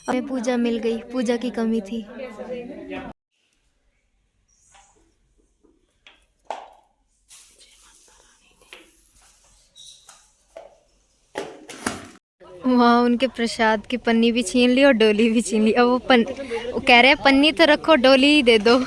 हमें पूजा मिल गई, पूजा की कमी थी। वहाँ उनके प्रसाद की पन्नी भी छीन ली और डोली भी छीन ली। अब वो कह रहे हैं पन्नी तो रखो, डोली ही दे दो।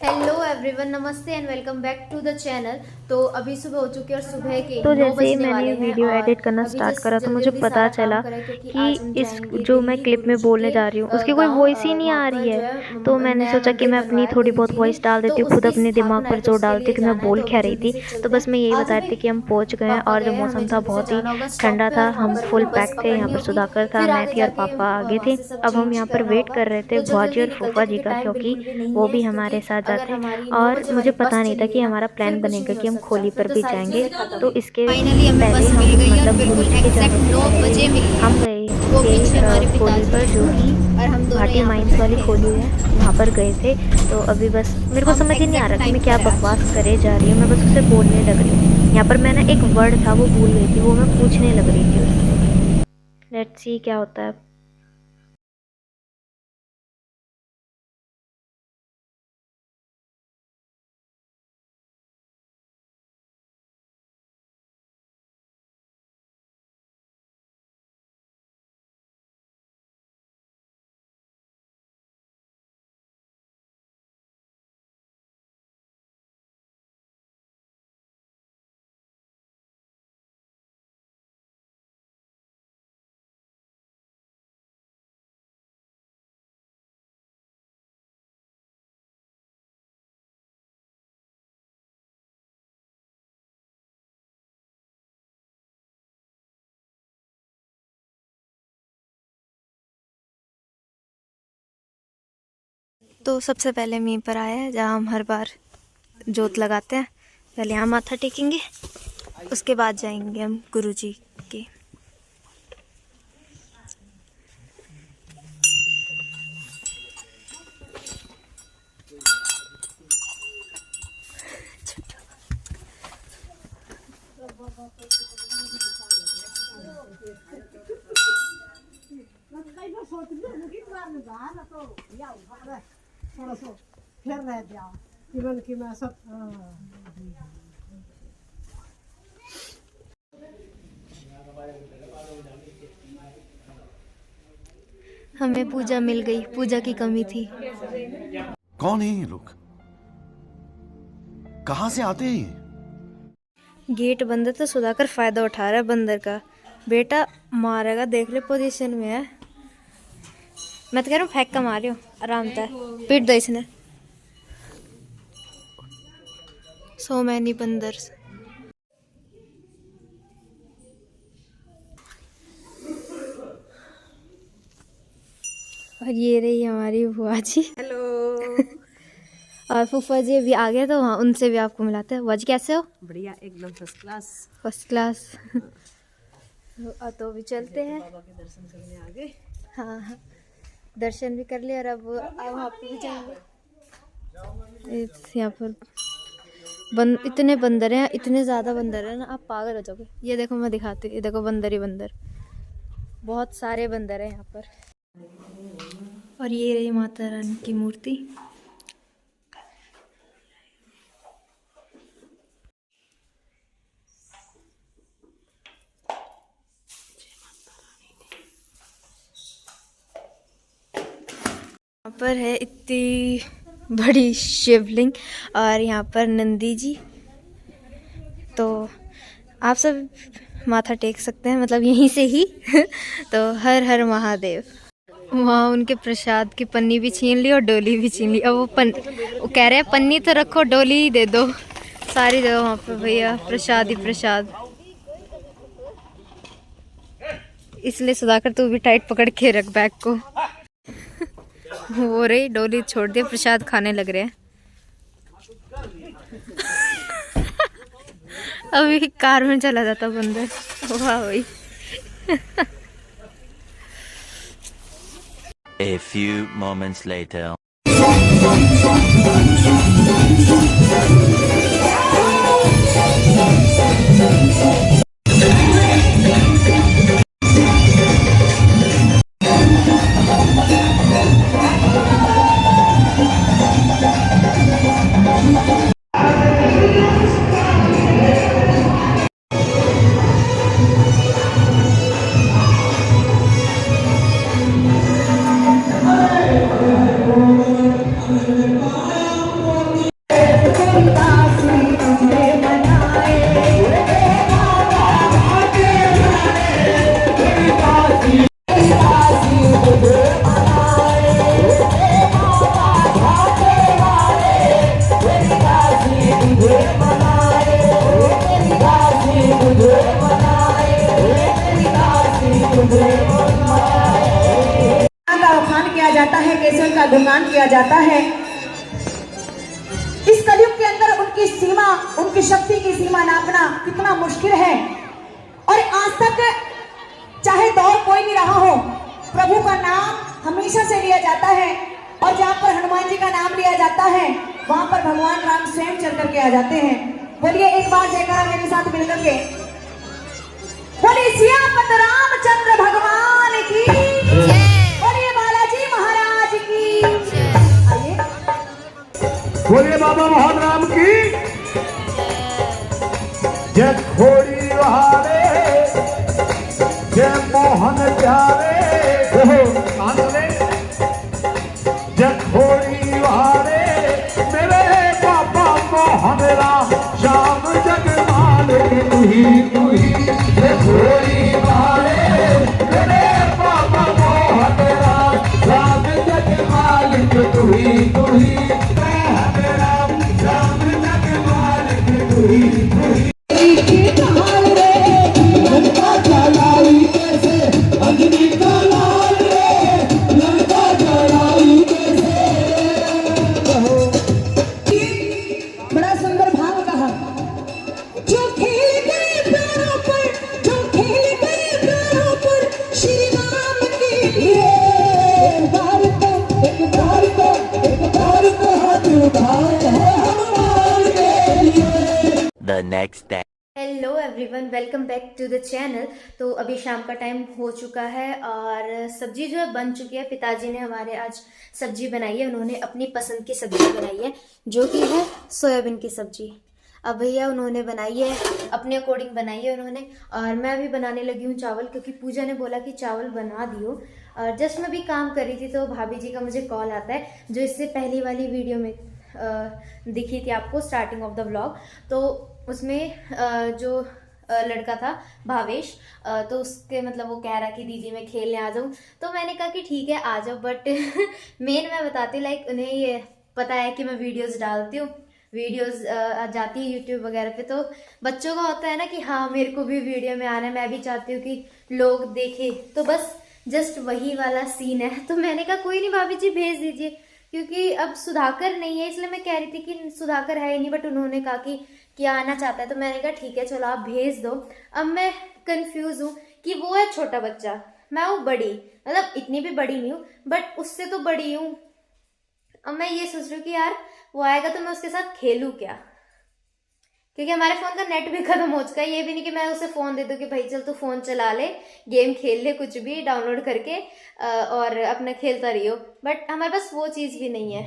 हेलो एवरीवन, नमस्ते and welcome back to the channel. तो अभी सुबह हो चुकी है और सुबह के तो 9 जैसे ही बजने मैंने वाले हैं वीडियो और एडिट करना अभी स्टार्ट जस्ट करा तो जल्दी मुझे जल्दी पता सारा काम चला करें क्योंकि कि आज हम इस जाएंगे जो मैं दिल्ली क्लिप में गुरुजी बोलने के जा रही हूँ उसकी कोई गांव। वॉइस ही नहीं वहाँ आ पर रही जो है। है तो मैंने नया सोचा कि मंदिर मैं अपनी बनवाया थोड़ी बहुत गुरुजी ने, वॉइस डाल तो देती हूँ, खुद उसकी अपने दिमाग स्थापना है, पर तो जोर उसके डालती लिए हूँ कि मैं जाना है। बोल तो क्या अभी रही जल्दी थी। से तो चलते बस हैं। मैं यही आज बता रही भी थी कि हम पहुँच गए हैं पापा और गए जो हैं, मौसम हमें था जल्दी से बहुत ही जाना होगा शॉप ठंडा पे था। और वहाँ हम पर फुल हमें बस पैक थे। यहाँ पकड़नी पर होगी। सुधाकर था, फिर मैं आगे थी और जाके पापा आगे वहाँ थे। से सब अब हम चेंज यहाँ पर करना वेट होगा। कर रहे थे तो जल्दी बुआजी जल्दी और निकलते फूफा हैं जी क्योंकि का, टाइम क्योंकि बिल्कुल भी नहीं वो है। भी क्योंकि हमारे साथ अगर जाते हैं। हमारी 9 और बजे मुझे वाली पता बस नहीं था चली कि गई ना, हमारा फिर प्लान कुछ बनेगा नहीं हो कि हम सकता, खोली फिर पर तो भी सारी जाएंगे। चीजें खत्म। तो इसके फाइनली हमें पहले बस हम मिल गई है और मतलब बिल्कुल गुरुजी के जाने एग्जैक्ट से 9 पहले बजे ही मिली है। हम गए वो थे पीछे हमारे खोली पिताजी पर, जो हैं कि और हम दोनों भाटी यहाँ पर माइंस वाली बैठे खोली हैं। है, वहाँ पर गए थे। तो अभी बस मेरे को हम समझ ही नहीं आ रहा एग्जैक्ट कि टाइम मैं क्या पर है आज। बकवास करे जा रही हूँ। मैं बस उसे बोलने लग रही हूँ। यहाँ पर मैं ना एक वर्ड था वो भूल गई थी, वो मैं पूछने लग रही थी उससे। लेट्स सी क्या होता है। तो सबसे पहले हम यहीं पर आए हैं जहाँ हम हर बार जोत लगाते हैं। पहले यहाँ माथा टेकेंगे, उसके बाद जाएंगे हम गुरुजी के। हमें पूजा मिल गई, पूजा की कमी थी। कौन है ये लोग? कहां से आते हैं ये? गेट बंद है तो सुधाकर फायदा उठा रहा है बंदर का। बेटा मारेगा, देख ले पोजीशन में है। मैं तो कह रहा हूँ फेंक का मार रही हूँ, आराम था। पीट दो इसने। सो मैनी बंदर्स। और ये रही हमारी बुआ जी। हेलो। और फूफा जी अभी आ गए तो वहाँ उनसे भी आपको मिलाते हैं। बुआ जी कैसे हो? बढ़िया, एकदम फर्स्ट क्लास। First class. तो अभी चलते हैं। बाबा के दर्शन करने आ गए। हाँ हाँ, दर्शन भी कर लिए और अब वहाँ पे भी जाएंगे। यहाँ पर इतने बंदर हैं, इतने ज़्यादा बंदर हैं ना, आप पागल हो जाओगे। ये देखो मैं दिखाती हूँ, ये देखो बंदर ही बंदर, बहुत सारे बंदर हैं यहाँ पर। और ये रही माता रानी की मूर्ति। यहाँ पर है इतनी बड़ी शिवलिंग और यहाँ पर नंदी जी। तो आप सब माथा टेक सकते हैं, मतलब यहीं से ही। तो हर हर महादेव। वहाँ उनके प्रसाद की पन्नी भी छीन ली और डोली भी छीन ली। अब वो कह रहे हैं पन्नी तो रखो, डोली ही दे दो। सारी जगह वहाँ पे भैया प्रसाद ही प्रसाद। इसलिए सुधाकर तू भी टाइट पकड़ के रख बैग को। हो रही, डोली छोड़ दिया, प्रसाद खाने लग रहे हैं। अभी कार में चला जाता बंदर। वाह भाई। A few moments later. जाता है, केसर का गुणगान किया जाता है। इस कलयुग के अंदर उनकी सीमा, उनकी शक्ति की सीमा नापना कितना मुश्किल है। और आज तक चाहे दौर कोई भी रहा हो, प्रभु का नाम हमेशा से लिया जाता है। और जहाँ पर हनुमान जी का नाम लिया जाता है, वहां पर भगवान राम स्वयं चल करके आ जाते हैं। बोलिए एक बार जयकारा मेरे साथ मिलकर के। बोलिए सियापत रामचंद्र भगवान की, बोलिए बालाजी महाराज की। आइए, बोलिए बाबा मोहन राम की जय। खोड़ी वाले जय मोहन प्यारे, जय खोड़ी वाले मेरे बाबा मोहन राम, श्याम जगमाल तुही जय खोड़ी वाले मेरे बाबा मोहन राम, श्याम जगमाल तुही राम, श्याम जगमाल तुही। बड़ा सुंदर भाव कहा, जो खेल गए प्यारों पर, जो खेल गए प्यारों पर श्री राम के लिए। एक बार तो हाथ उठाए हैं हनुमान के लिए। The next day. Hello everyone, welcome back to the channel. तो अभी शाम का टाइम हो चुका है और सब्जी जो है बन चुकी है। पिताजी ने हमारे आज सब्जी बनाई है, उन्होंने अपनी पसंद की सब्जी बनाई है जो कि है सोयाबीन की सब्जी। अब भैया उन्होंने बनाई है, अपने अकॉर्डिंग बनाई है उन्होंने। और मैं अभी बनाने लगी हूँ चावल, क्योंकि पूजा ने बोला कि चावल बना दियो। और जस्ट मैं भी काम कर रही थी तो भाभी जी का मुझे कॉल आता है, जो इससे पहली वाली वीडियो में दिखी थी आपको, स्टार्टिंग ऑफ द व्लॉग। तो उसमें जो लड़का था भावेश, तो उसके मतलब वो कह रहा कि दीदी मैं खेलने आ जाऊँ। तो मैंने कहा कि ठीक है आ जाओ, बट मेन मैं बताती हूँ, लाइक उन्हें ये पता है कि मैं वीडियोस डालती हूँ, वीडियोस जाती है यूट्यूब वगैरह पे। तो बच्चों का होता है ना कि हाँ मेरे को भी वीडियो में आना है, मैं भी चाहती हूँ कि लोग देखें। तो बस जस्ट वही वाला सीन है। तो मैंने कहा कोई नहीं भाभी जी भेज दीजिए, क्योंकि अब सुधाकर नहीं है, इसलिए मैं कह रही थी कि सुधाकर है ही नहीं, बट उन्होंने कहा कि आना चाहता है। तो मैंने कहा ठीक है चलो आप भेज दो। अब मैं कंफ्यूज हूँ कि वो है छोटा बच्चा, मैं हूँ बड़ी, मतलब इतनी भी बड़ी नहीं हूँ बट उससे तो बड़ी हूँ। अब मैं ये सोच रही हूँ कि यार वो आएगा तो मैं उसके साथ खेलूँ क्या, क्योंकि हमारे फ़ोन का नेट भी खत्म हो चुका है। ये भी नहीं कि मैं उसे फ़ोन दे दूँ कि भाई चल तू फ़ोन चला ले, गेम खेल ले, कुछ भी डाउनलोड करके और अपना खेलता रहियो, बट हमारे पास वो चीज़ भी नहीं है।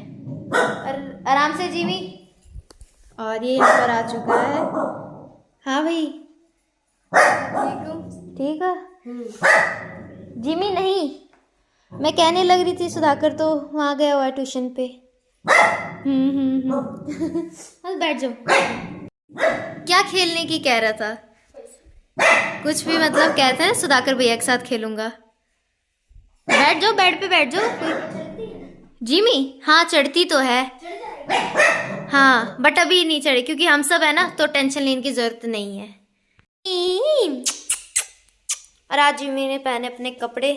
और आराम से जीवी। और ये यहाँ पर आ चुका है। हाँ भाई ठीक है जिमी। नहीं मैं कहने लग रही थी सुधाकर तो वहाँ गया हुआ है ट्यूशन पे। बस बैठ जाओ। क्या खेलने की कह रहा था? कुछ भी मतलब कहते हैं सुधाकर भैया के साथ खेलूंगा। बैठ जाओ, बेड पे बैठ जाओ। जिमी हाँ चढ़ती तो है, हाँ बट अभी नहीं चढ़ी क्योंकि हम सब है ना, तो टेंशन लेने की जरूरत नहीं है। और आज जिमी ने पहने अपने कपड़े,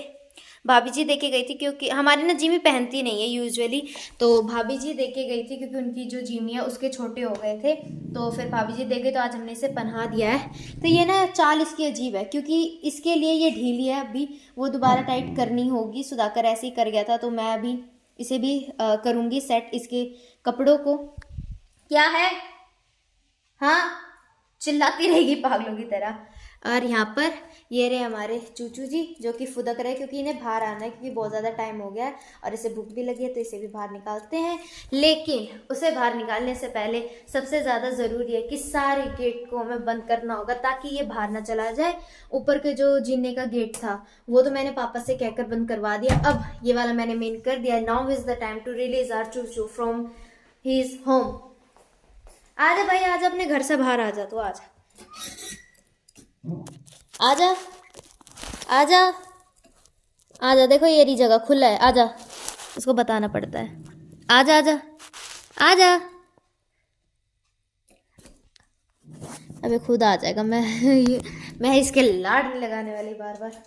भाभी जी देके गई थी, क्योंकि हमारी ना जिमी पहनती नहीं है यूजुअली, तो भाभी जी देके गई थी क्योंकि उनकी जो जिमी है उसके छोटे हो गए थे, तो फिर भाभी जी दे गई, तो आज हमने इसे पहना दिया है। तो ये ना चाल इसकी अजीब है, क्योंकि इसके लिए ये ढीली है, अभी वो दोबारा टाइट करनी होगी। सुधाकर ऐसे ही कर गया था, तो मैं अभी इसे भी करूँगी सेट इसके कपड़ों को। क्या है? हाँ, चिल्लाती रहेगी पागलों की तरह। और यहाँ पर ये रहे हमारे चूचू जी, जो कि फुदक रहे, क्योंकि इन्हें बाहर आना है, क्योंकि बहुत ज़्यादा टाइम हो गया है और इसे भूख भी लगी है, तो इसे भी बाहर निकालते हैं। लेकिन उसे बाहर निकालने से पहले सबसे ज़्यादा ज़रूरी है कि सारे गेट को हमें बंद करना होगा, ताकि ये बाहर ना चला जाए। ऊपर के जो जीने का गेट था वो तो मैंने पापा से कहकर बंद करवा दिया, अब ये वाला मैंने मेन कर दिया। Now is the time to release our Chuchu from his home. आजा भाई, आजा, अपने घर से बाहर आजा, तो आजा आजा आजा आजा। देखो ये रही जगह, खुला है, आजा। उसको बताना पड़ता है, आजा आजा आजा। अबे खुद आ जाएगा। मैं इसके लाड नहीं लगाने वाली बार बार।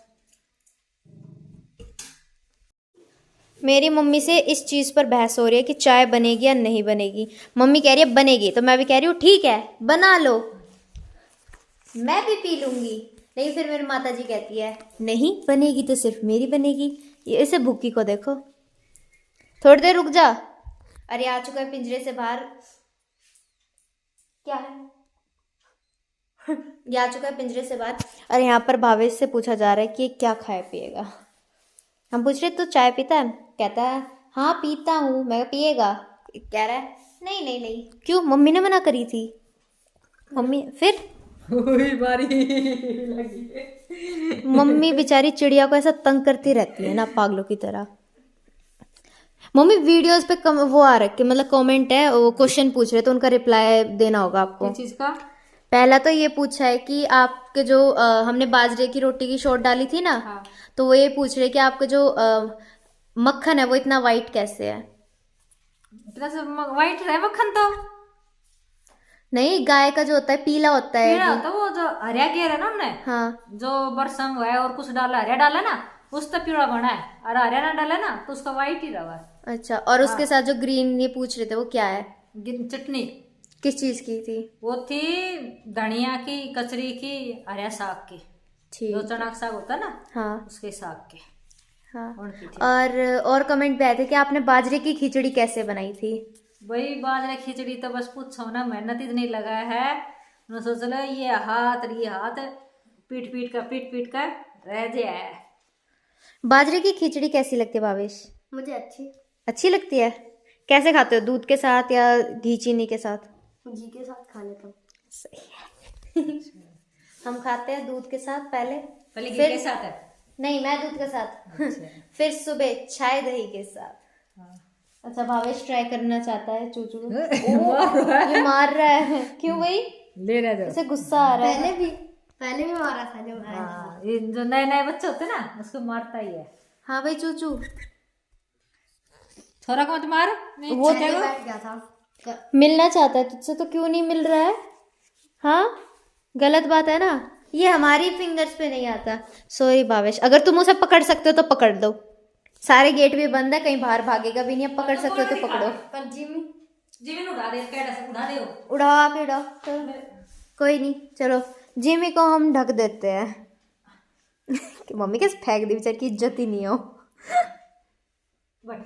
मेरी मम्मी से इस चीज़ पर बहस हो रही है कि चाय बनेगी या नहीं बनेगी। मम्मी कह रही है बनेगी, तो मैं भी कह रही हूँ ठीक है बना लो, मैं भी पी लूँगी। नहीं, फिर मेरी माता जी कहती है नहीं बनेगी तो सिर्फ मेरी बनेगी। ये इसे भूखी को देखो, थोड़ी देर रुक जा। अरे आ चुका है पिंजरे से बाहर। क्या है? ये आ चुका है पिंजरे से बाहर। और यहाँ पर भावेश से पूछा जा रहा है कि क्या खाए पिएगा। हम पूछ रहे तो चाय पीता है? कहता है हाँ पीता हूँ। मैं पिएगा? कह रहा है नहीं नहीं नहीं। क्यों? मम्मी ने मना करी थी। मम्मी फिर मम्मी बेचारी चिड़िया को ऐसा तंग करती रहती है ना, पागलों की तरह। मम्मी वीडियोस पे वो आ रखे, मतलब कमेंट है, वो क्वेश्चन पूछ रहे, तो उनका रिप्लाई देना होगा आपको। चीज का पहला तो ये पूछा है कि आपके जो हमने बाजरे की रोटी की शॉर्ट डाली थी ना, हाँ। तो वो ये पूछ रहे कि आपका जो मक्खन है वो इतना वाइट कैसे है। इतना से वाइट है मक्खन तो नहीं, गाय का जो होता है पीला होता है। पीला होता है, वो जो हरिया गेर है ना हमने, हाँ, जो बरसम हुआ है और कुछ डाला, हरिया डाला ना, उस तक पीला बना है, और हरिया ना डाला ना तो उसका वाइट ही रहा है। अच्छा। और उसके साथ जो ग्रीन ये पूछ रहे थे वो क्या है? चटनी। किस चीज की थी? वो वो थी धनिया की, कचरी की, हरिया साग की, ठीक। जो चना का साग होता है ना, हाँ उसके साग के, हाँ। उनकी थी। और कमेंट पे आए थे कि आपने बाजरे की खिचड़ी कैसे बनाई थी। वही बाजरे खिचड़ी तो बस पूछो ना, मेहनत इतनी लगा है। उन्होंने सोच लो ये हाथ पीट पीट का रह जाए। बाजरे की खिचड़ी कैसी लगती है भावेश? मुझे अच्छी लगती है। कैसे खाते हो, दूध के साथ या घी चीनी के साथ? घी के साथ खा लेता हूँ। सही है। हम खाते हैं दूध के साथ पहले घी फिर के साथ है। नहीं, मैं दूध के साथ फिर सुबह चाय दही के साथ। अच्छा, भावेश ट्राई करना चाहता है चूचू। ये मार रहा है क्यों भाई? ले रहा है, इसे गुस्सा आ रहा है। पहले भी मारा था जब आया था। हाँ, ये जो नए नए बच्चे होते हैं ना उसको मारता ही है। हाँ भाई चूचू, छोरा को मत मार। वो पहले बैठ गया था। मिलना चाहता है तुझसे, तो क्यों नहीं मिल रहा है? हाँ, गलत बात है ना। ये हमारी फिंगर्स पे नहीं आता। सॉरी भावेश, अगर तुम उसे पकड़ सकते हो तो पकड़ दो। सारे गेट भी बंद है, कहीं बाहर भागेगा भी नहीं। अब पकड़ सकते हो तो पकड़ो। पर जिमी उड़ा दे, कैडा से उड़ा दे। उड़ाओ, आप ही उड़ाओ, चलो कोई नहीं। चलो जिमी को हम ढक देते हैं कि मम्मी कैसे फेंक दी, बेचारी की इज्जत ही नहीं हो। बट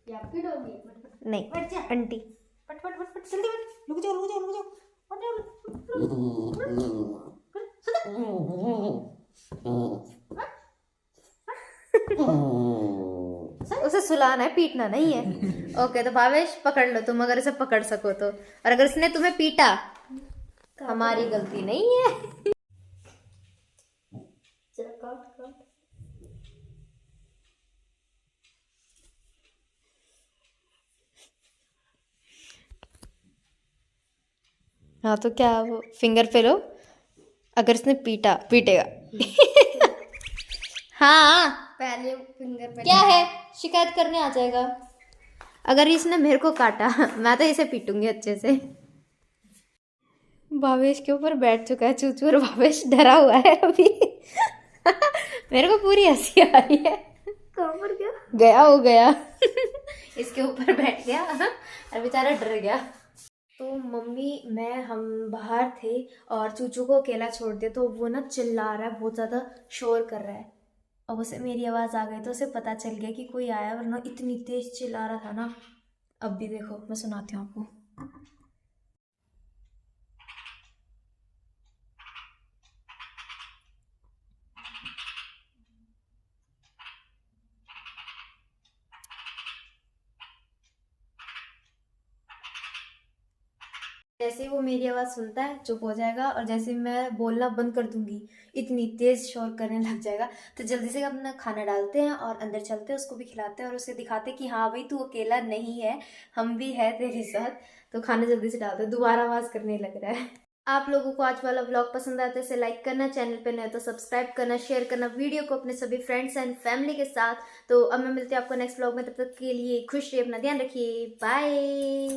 ये आपकी डॉगी है। नहीं, आंटी। बट जल्दी बट, रुक जाओ। उसे सुलाना है, पीटना नहीं है। ओके, तो भावेश पकड़ लो तुम, अगर इसे पकड़ सको तो। और अगर इसने तुम्हें पीटा, हमारी गलती नहीं है। चलो काट। हाँ तो क्या, वो फिंगर पे लो। अगर इसने पीटेगा हाँ, पहले फिंगर पे क्या है, शिकायत करने आ जाएगा। अगर इसने मेरे को काटा, मैं तो इसे पीटूंगी अच्छे से। भावेश के ऊपर बैठ चुका है चूचू, और भावेश डरा हुआ है अभी। मेरे को पूरी हंसी आ रही है। कहाँ पर गया? गया हो गया इसके ऊपर बैठ गया और बेचारा डर गया। तो मम्मी हम बाहर थे और चूचू को अकेला छोड़ दिया, तो वो ना चिल्ला रहा है, बहुत ज़्यादा शोर कर रहा है। और उसे मेरी आवाज़ आ गई तो उसे पता चल गया कि कोई आया, वरना इतनी तेज चिल्ला रहा था ना। अब भी देखो, मैं सुनाती हूँ आपको। जैसे ही वो मेरी आवाज़ सुनता है चुप हो जाएगा, और जैसे ही मैं बोलना बंद कर दूंगी इतनी तेज शोर करने लग जाएगा। तो जल्दी से अपना खाना डालते हैं और अंदर चलते हैं, उसको भी खिलाते हैं और उसे दिखाते हैं कि हाँ भाई तू अकेला नहीं है, हम भी है तेरे साथ। तो खाना जल्दी से डालते हैं, दोबारा आवाज़ करने लग रहा है। आप लोगों को आज वाला व्लॉग पसंद आता है इसे लाइक करना, चैनल पे नए तो सब्सक्राइब करना, शेयर करना वीडियो को अपने सभी फ्रेंड्स एंड फैमिली के साथ। तो अब मैं मिलती हूँ आपको नेक्स्ट व्लॉग में, तब तक के लिए खुश रहिए, अपना ध्यान रखिए, बाय।